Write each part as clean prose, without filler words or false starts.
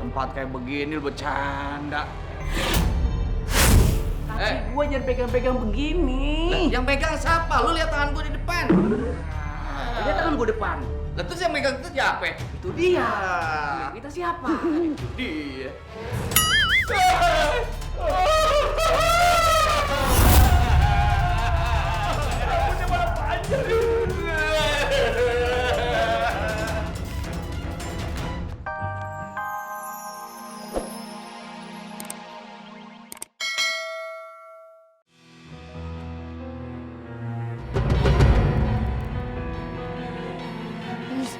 tempat kayak begini lu bercanda. Kaki gua jangan pegang-pegang begini. Yang pegang siapa? Lu lihat tangan gua di depan. Lihat tangan gua depan. Lah terus yang megang itu siapa? Itu dia. Kita siapa? Itu dia.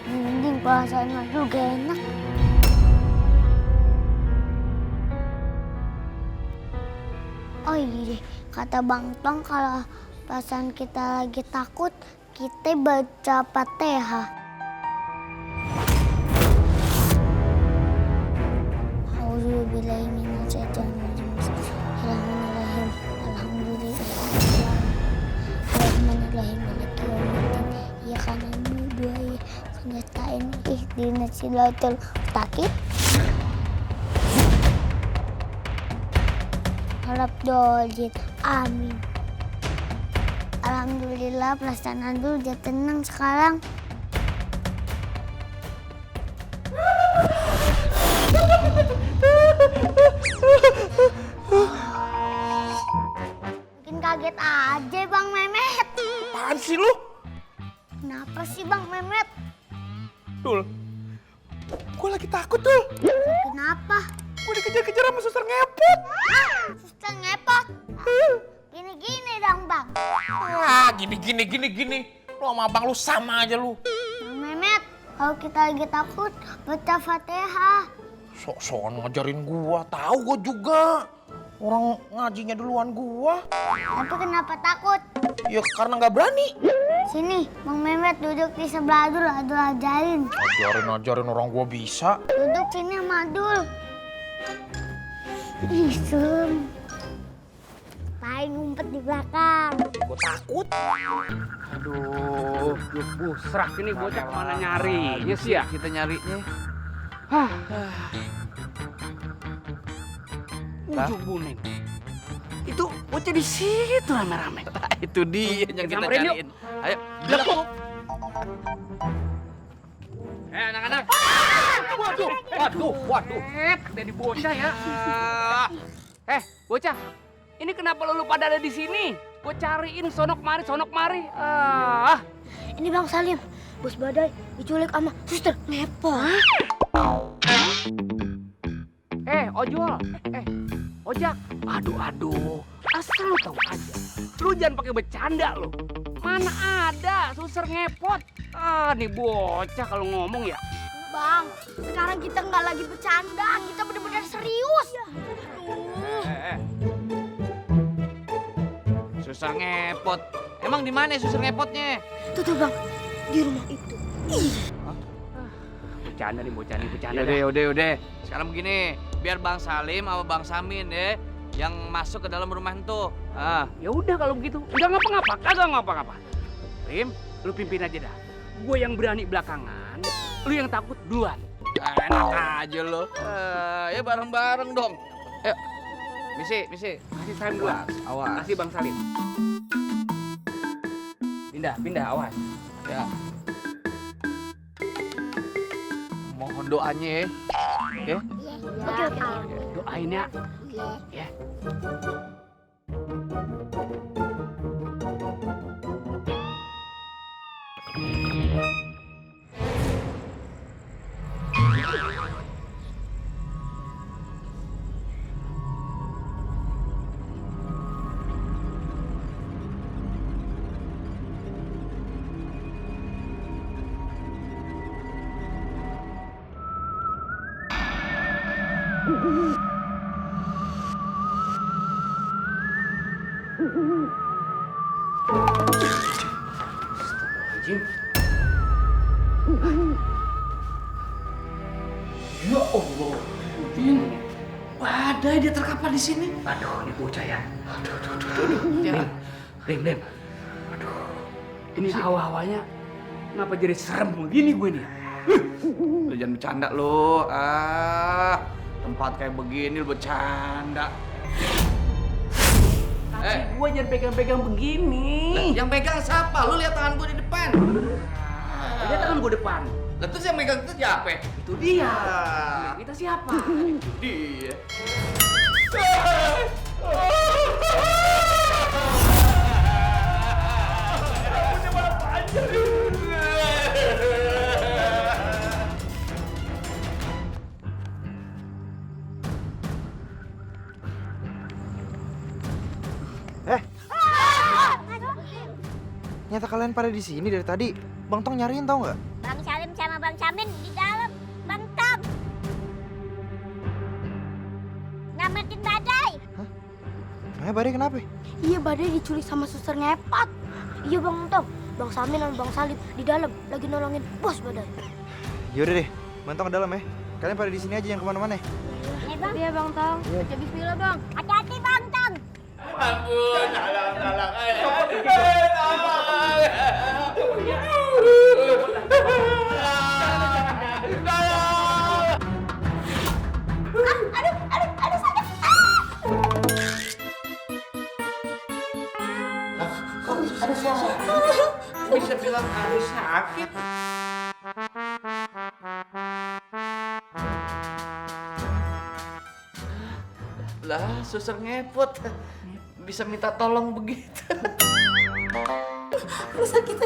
Mending perasaan madu gak enak. Oh iya deh, kata Bang Tong kalau perasaan kita lagi takut, kita baca Fatihah. Auzubillahiminasyaitonirrajim. Bismillahirrahmanirrahim. Alhamdulillahirrahmanirrahim. Maliki yaumiddin. Iyyaka na'budu wa iyyaka nasta'in. Ihdinas siratal mustaqim. Harap dolin. Amin. Alhamdulillah perasaan Adul udah tenang sekarang. Mungkin kaget aja Bang Mehmet. Apaan sih lu? Kenapa sih Bang Mehmet? Dul, gue lagi takut, Dul. Kenapa? Gue dikejar-kejar sama suster ngepot. Suster ngepot. Gini-gini dong Bang. Ah, gini. Lu sama abang lu sama aja lu. Bang Mehmet, kalau kita lagi takut, baca Fatihah. Sok-sokan ngajarin gua, tahu gua juga. Orang ngajinya duluan gua. Tapi kenapa takut? Ya karena nggak berani. Sini, Bang Mehmet duduk di sebelah Adul, Adul ajarin. Ajarin orang gua bisa. Duduk sini sama Adul. Ih, serem. Paling ngumpet di belakang. Gua takut. Aduh, busrak ini bocah kemana nyarinya sih ya? Kita nyarinya. Hah. Ujung buning. Itu bocah di situ rame-rame. Itu dia yang kita Samperin yuk. cariin. Ayo, Lekuk. Anak-anak. Waduh. Dari bocah ya. Bocah. Ini kenapa lu pada ada di sini? Gue cariin sonok mari. Ini Bang Salim, bos badai diculik sama suster ngepot. Ojol. Ojak. Aduh. Asal lu tahu aja. Lu jangan pakai bercanda lu. Mana ada suster ngepot. Nih bocah kalau ngomong ya. Bang, sekarang kita nggak lagi bercanda, kita benar-benar serius. suster ngepot. Emang di mana suster ngepotnya? Tuh Bang, di rumah itu. Bercanda nih bocah nih, bercanda. Udah. Sekarang begini, biar Bang Salim sama Bang Samin ya yang masuk ke dalam rumah itu. Ya udah kalau begitu. Udah kagak ngapa-ngapa. Rim, lu pimpin aja dah. Gue yang berani belakangan, lu yang takut duluan. Enak aja lo. Ya bareng-bareng dong. Ayo. Misi. Kasih Salim duluan. Awas. Kasih Bang Salim. Pindah, awas. Ya. Mohon doanya ya. Oke. Doain ya. Ya. Jim. Ya Allah. Udin. Badai dia terkapar di sini. Aduh, ini bocah ya. Ya. Rim. Aduh. Ini hawa-hawanya kenapa jadi serem begini gue nih? Lu jangan bercanda lu. Tempat kayak begini lu bercanda. Kaki gua jangan pegang-pegang begini. Yang pegang siapa? Lu lihat tangan gua di depan. Lihat tangan gua depan. Lah terus yang megang itu siapa? Itu dia. Kita siapa? Itu dia. Nyata kalian pada di sini dari tadi. Bang Tong nyariin tau nggak? Bang Salim sama Bang Samin di dalam. Bang Tong. Ngamatin badai. Badai kenapa? Iya, badai diculik sama suster ngepot. Iya, Bang Tong. Bang Samin dan Bang Salim di dalam lagi nolongin bos badai. Yaudah deh, Bang Tong ke dalam ya. Kalian pada di sini aja, yang kemana-mana. Bang. Iya, Bang Tong. Ya, bismillah, Bang. Hati-hati, Bang Tong. Ampun, tolong. Aduh, sakit. Bisa bilang harus sakit. Lah, suster ngepot. Bisa minta tolong begitu. Sakit.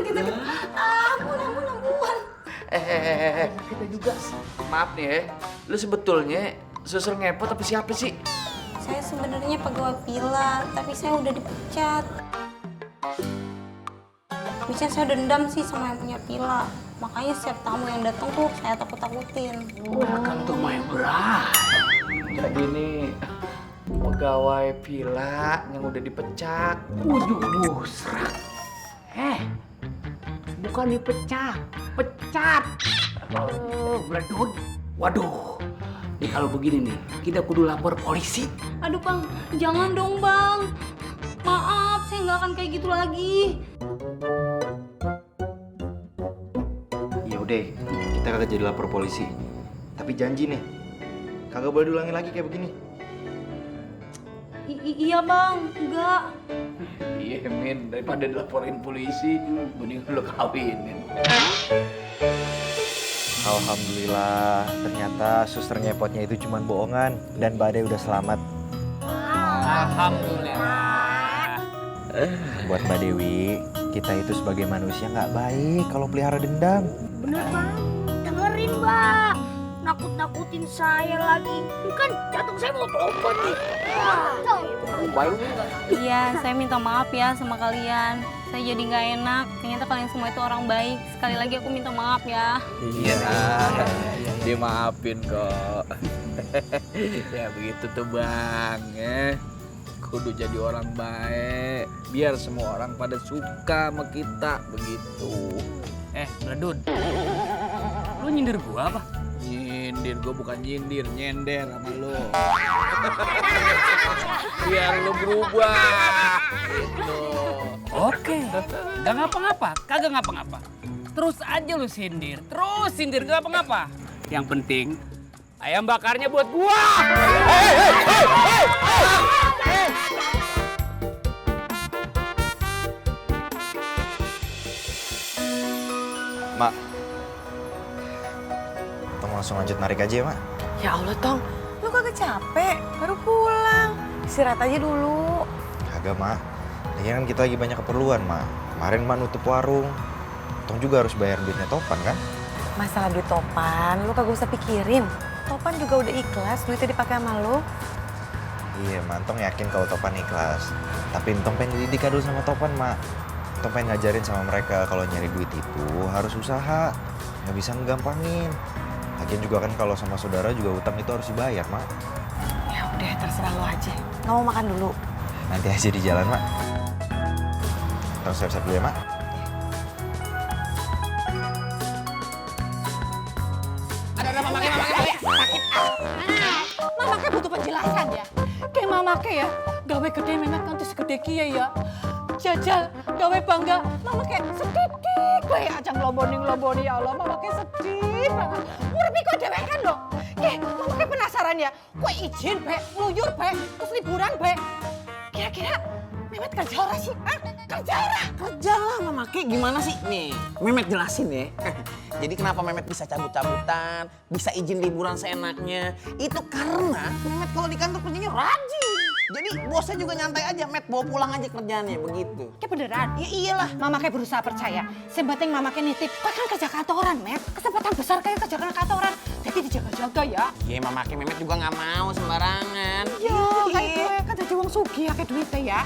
Ampun. Kita juga. Maaf nih ya. Lu sebetulnya suster ngepot tapi siapa sih? Saya sebenarnya pegawai villa, tapi saya udah dipecat. Bisa saya dendam sih sama yang punya villa. Makanya setiap tamu yang datang tuh saya takut-takutin. Kan tuh main berat. Jadi nih pegawai villa yang udah dipecat. Busrak. Bukan dipecat, pecat. Beledut. Waduh. Nih kalau begini nih, kita kudu lapor polisi. Aduh Bang, jangan dong Bang. Maaf, saya nggak akan kayak gitu lagi. Ya udah, kita kagak jadi lapor polisi. Tapi janji nih, kagak boleh diulangi lagi kayak begini. Iya Bang, enggak. Iya Min, daripada dilaporin polisi, mending lu kawinin. Alhamdulillah, ternyata suster ngepotnya itu cuma bohongan dan badai udah selamat. Alhamdulillah. Buat Mbak Dewi, kita itu sebagai manusia nggak baik kalau pelihara dendam. Bener, Bang. Dengerin, Bang. Nakut-nakutin saya lagi. Kan jantung saya mau tobat nih. Iya, saya minta maaf ya sama kalian. Saya jadi nggak enak. Ternyata kalian semua itu orang baik. Sekali lagi aku minta maaf ya. Iya, dimaafin kok. Ya begitu tuh Bang, ya. Kudu jadi orang baik, biar semua orang pada suka sama kita, begitu. Beledut. Lu nyindir gua apa? Nyindir, gue bukan nyindir, nyender sama lo. Biar lo berubah. Gitu. Oke. Gak ngapa-ngapa, kagak ngapa-ngapa. Terus aja lu sindir, gak ngapa-ngapa. Yang penting, ayam bakarnya buat gua. Mak, Tong langsung lanjut narik aja ya, Mak. Ya Allah, Tong. Lu kagak capek? Baru pulang. Istirahat aja dulu. Kagak, Mak. Lagian kan kita lagi banyak keperluan, Mak. Kemarin Mak nutup warung. Tong juga harus bayar duitnya Topan, kan? Masalah duit Topan, lu kagak usah pikirin. Topan juga udah ikhlas, duitnya dipakai sama lu. Iya, Mak. Tong yakin kalau Topan ikhlas. Tapi Tong pengen dididik dulu sama Topan, Mak. Tong pengen ngajarin sama mereka kalau nyari duit itu harus usaha. Nggak bisa ngegampangin. Lagian juga kan kalau sama saudara juga utang itu harus dibayar, Mak. Ya udah, terserah lu aja. Nggak mau makan dulu? Nanti aja di jalan, Mak. Tong siap-siap dulu ya, Mak. Mamake butuh penjelasan ya. Kayak mamake ya, gawe gede menak kanthi segede kiye ya. Jajal gawe bangga, mamake sedidik bae aja nglomboni ya Allah, mamake sedih banget. Urip kok dhewekan lho. Nggih, mamake penasaran kapan ya, kue izin be, ngeluyur be, terus liburan be. Kira-kira Mehmet kerja ora sih? Hah? Kerja ora? Kerja lah Mama Ke, gimana sih? Nih, Mehmet jelasin ya. Jadi kenapa Mehmet bisa cabut-cabutan, bisa izin liburan seenaknya. Itu karena Mehmet kalau di kantor kerjanya rajin. Jadi bosnya juga nyantai aja, Met bawa pulang aja kerjaannya, begitu. Kayak beneran? Ya iyalah. Mama kayak berusaha percaya. Sebenting Mama kayak nitip, kau kan kerja kantoran, Met. Kesempatan besar kayak kerja kantoran. Jadi dijaga-jaga ya. Iya, Mama Ke Mehmet juga nggak mau sembarangan. Iya, kayak gue kan jadi wong sugih ya kayak duitnya ya.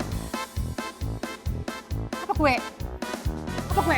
Apa gue? Apa gue?